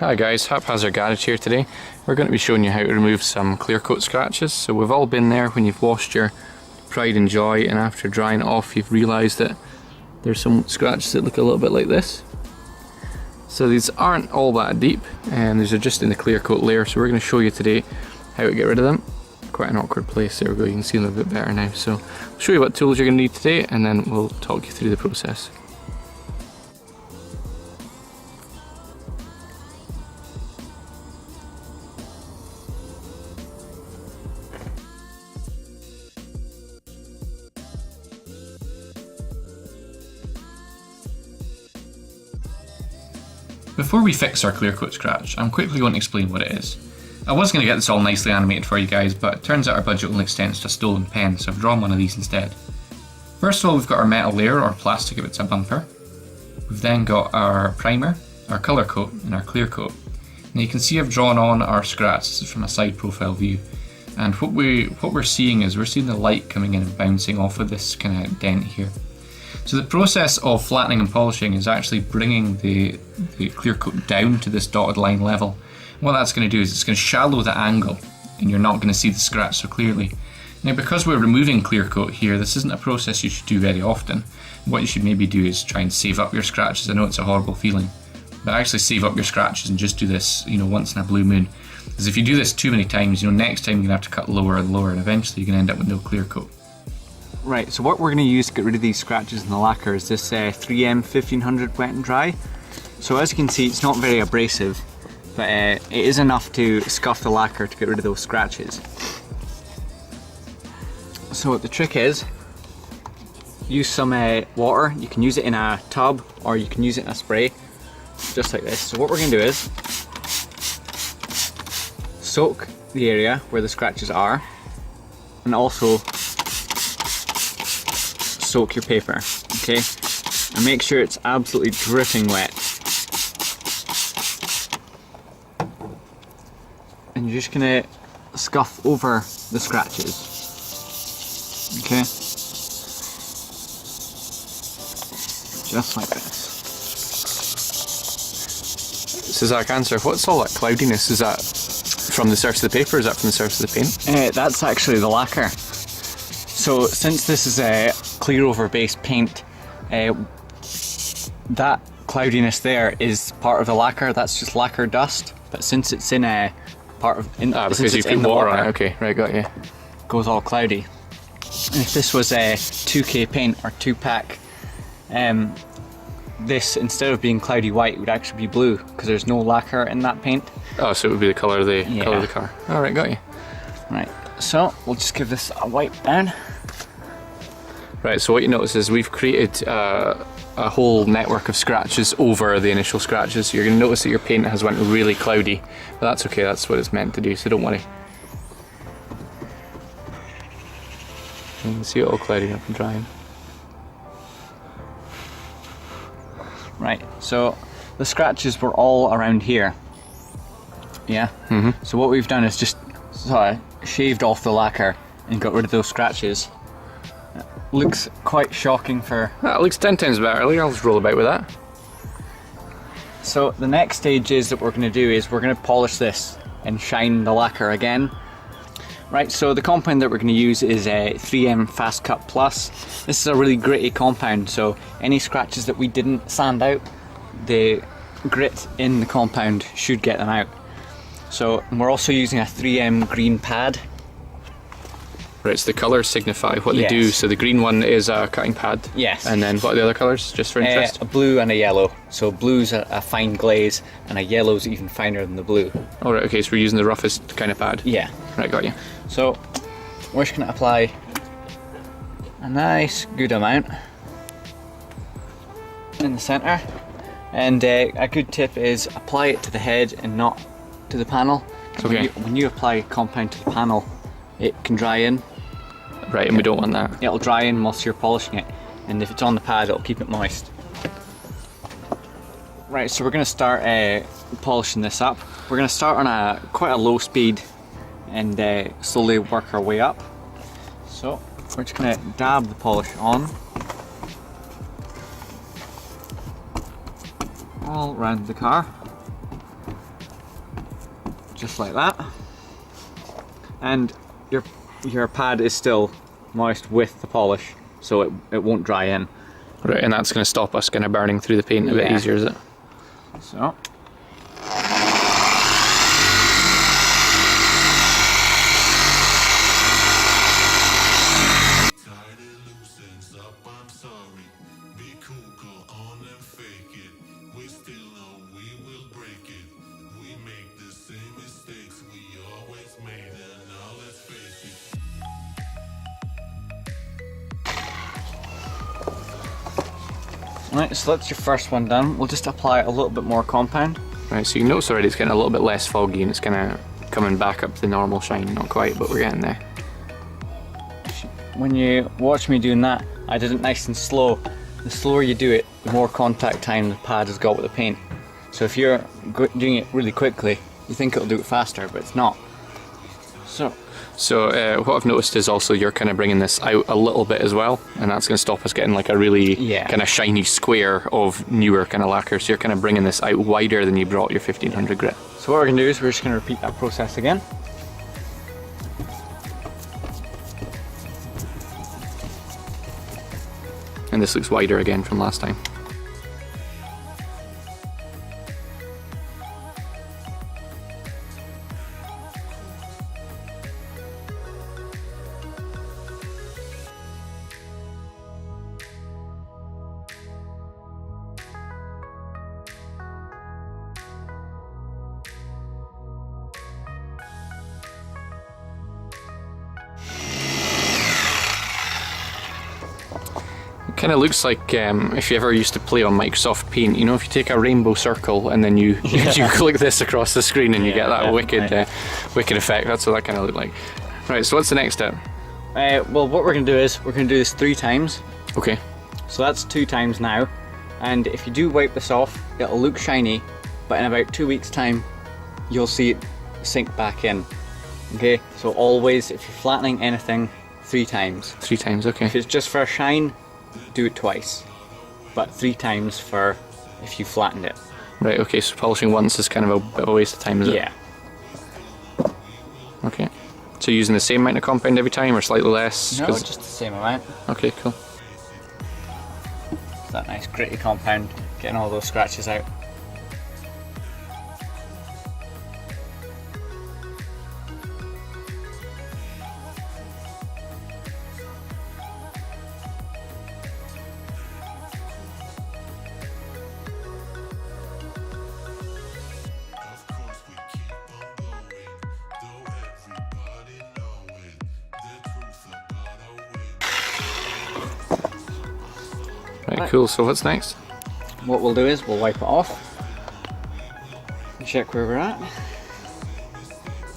Hi guys, Haphazard Garage here today. We're going to be showing you how to remove some clear coat scratches. So we've all been there when you've washed your Pride and Joy and after drying it off you've realised that there's some scratches that look a little bit like this. So these aren't all that deep and these are just in the clear coat layer, so we're going to show you today how to get rid of them. Quite an awkward place, there we go, you can see them a bit better now. So I'll show you what tools you're going to need today and then we'll talk you through the process. Before we fix our clear coat scratch, I'm quickly going to explain what it is. I was going to get this all nicely animated for you guys, but it turns out our budget only extends to a stolen pen, so I've drawn one of these instead. First of all, we've got our metal layer, or plastic if it's a bumper. We've then got our primer, our colour coat, and our clear coat. Now you can see I've drawn on our scratch. This is from a side profile view. And what we're seeing is we're seeing the light coming in and bouncing off of this kind of dent here. So the process of flattening and polishing is actually bringing the clear coat down to this dotted line level. And what that's going to do is it's going to shallow the angle and you're not going to see the scratch so clearly. Now because we're removing clear coat here, this isn't a process you should do very often. What you should maybe do is try and save up your scratches. I know it's a horrible feeling, but actually save up your scratches and just do this, once in a blue moon. Because if you do this too many times, next time you're going to have to cut lower and lower and eventually you're going to end up with no clear coat. Right, so what we're going to use to get rid of these scratches in the lacquer is this 3M 1500 wet and dry. So as you can see, it's not very abrasive, but it is enough to scuff the lacquer to get rid of those scratches. So the trick is, use some water. You can use it in a tub or you can use it in a spray, just like this. So what we're going to do is soak the area where the scratches are and also soak your paper, okay? And make sure it's absolutely dripping wet. And you're just gonna scuff over the scratches, okay? Just like this. So Zach, answer, what's all that cloudiness? Is that from the surface of the paper or is that from the surface of the paint? That's actually the lacquer. So since this is a clear over base paint, that cloudiness there is part of the lacquer. That's just lacquer dust. But since it's in a part of because you put water on it. Okay, right, got you. Goes all cloudy. And if this was a 2K paint or 2-pack, this instead of being cloudy white would actually be blue because there's no lacquer in that paint. Oh, so it would be the colour of the colour of the car. All right, got you. Right. So we'll just give this a wipe down. Right, so what you notice is we've created a whole network of scratches over the initial scratches. So you're going to notice that your paint has went really cloudy, but that's okay, that's what it's meant to do, so don't worry. You can see it all clouding up and drying. Right, so the scratches were all around here. Yeah? Mm-hmm. So what we've done is just shaved off the lacquer and got rid of those scratches. Looks quite shocking for... That looks 10 times better. I'll just roll about with that. So the next stage is that we're going to do is we're going to polish this and shine the lacquer again. Right, so the compound that we're going to use is a 3M Fast Cut Plus. This is a really gritty compound, so any scratches that we didn't sand out, the grit in the compound should get them out. So we're also using a 3M green pad. Right, so the colours signify what they do. So the green one is a cutting pad. Yes. And then what are the other colours, just for interest? A blue and a yellow. So blue's a fine glaze and a yellow's even finer than the blue. All right, okay, so we're using the roughest kind of pad. Yeah. Right, got you. So we're just going to apply a nice good amount in the centre. And a good tip is apply it to the head and not to the panel. Okay. When you apply compound to the panel, it can dry in. Right, and we don't want that. It'll dry in whilst you're polishing it, and if it's on the pad it'll keep it moist. Right, so we're going to start polishing this up. We're going to start on quite a low speed and slowly work our way up. So we're just going to dab the polish on all around the car. just like that. And your pad is still moist with the polish, so it won't dry in. Right, and that's going to stop us kind of burning through the paint a bit easier, is it? So. Right, so that's your first one done. We'll just apply a little bit more compound. Right, so you can notice already it's getting a little bit less foggy and it's kind of coming back up to the normal shine. Not quite, but we're getting there. When you watch me doing that, I did it nice and slow. The slower you do it, the more contact time the pad has got with the paint. So if you're doing it really quickly, you think it'll do it faster, but it's not. So what I've noticed is also you're kind of bringing this out a little bit as well, and that's going to stop us getting like a really kind of shiny square of newer kind of lacquer. So you're kind of bringing this out wider than you brought your 1500 grit. So what we're going to do is we're just going to repeat that process again. And this looks wider again from last time. Kind of looks like if you ever used to play on Microsoft Paint, you know, if you take a rainbow circle and then you click this across the screen and you get that wicked effect. That's what that kind of looked like. Right, so what's the next step? Well, what we're going to do is we're going to do this 3 times. Okay. So that's 2 times now, and if you do wipe this off, it'll look shiny, but in about 2 weeks time you'll see it sink back in. Okay, so always, if you're flattening anything, 3 times. 3 times, okay. If it's just for a shine, do it twice, but 3 times for if you flattened it. Right, okay, so polishing once is kind of a bit of a waste of time, is it? Yeah. Okay. So using the same amount of compound every time or slightly less? No, just the same amount. Okay, cool. It's that nice gritty compound, getting all those scratches out. Right, cool, so what's next? What we'll do is we'll wipe it off and check where we're at.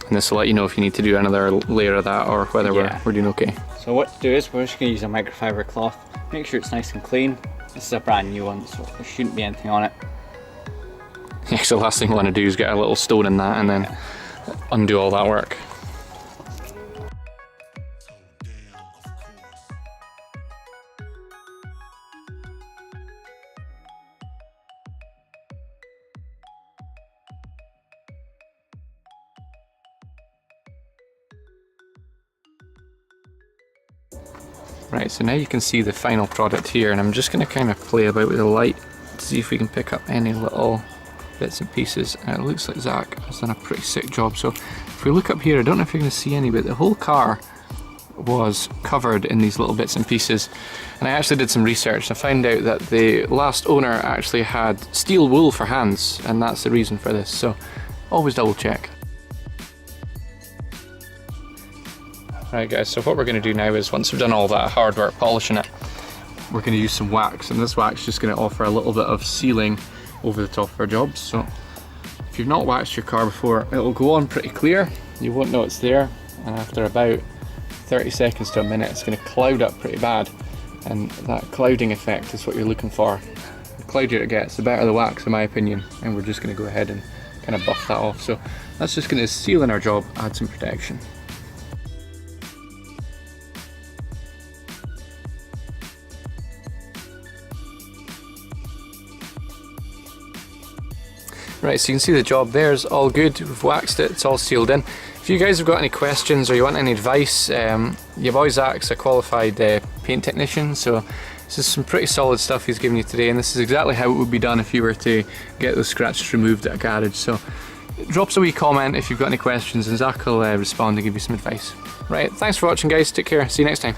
And this will let you know if you need to do another layer of that or whether we're doing okay. So what to do is we're just going to use a microfiber cloth, make sure it's nice and clean. This is a brand new one, so there shouldn't be anything on it. Yeah, so the last thing we want to do is get a little stone in that and then undo all that work. Right, so now you can see the final product here, and I'm just going to kind of play about with the light to see if we can pick up any little bits and pieces. And it looks like Zach has done a pretty sick job. So if we look up here, I don't know if you're going to see any, but the whole car was covered in these little bits and pieces. And I actually did some research and I found out that the last owner actually had steel wool for hands, and that's the reason for this. So always double check. Right guys, so what we're going to do now is once we've done all that hard work polishing it, we're going to use some wax, and this wax is just going to offer a little bit of sealing over the top of our jobs. So if you've not waxed your car before, it'll go on pretty clear, you won't know it's there, and after about 30 seconds to a minute it's going to cloud up pretty bad, and that clouding effect is what you're looking for. The cloudier it gets, the better the wax in my opinion, and we're just going to go ahead and kind of buff that off. So that's just going to seal in our job, add some protection. Right, so you can see the job there's all good. We've waxed it, it's all sealed in. If you guys have got any questions or you want any advice, you've always asked a qualified paint technician, so this is some pretty solid stuff he's given you today, and this is exactly how it would be done if you were to get those scratches removed at a garage. So drop us a wee comment if you've got any questions and Zach will respond and give you some advice. Right, thanks for watching guys, take care, see you next time.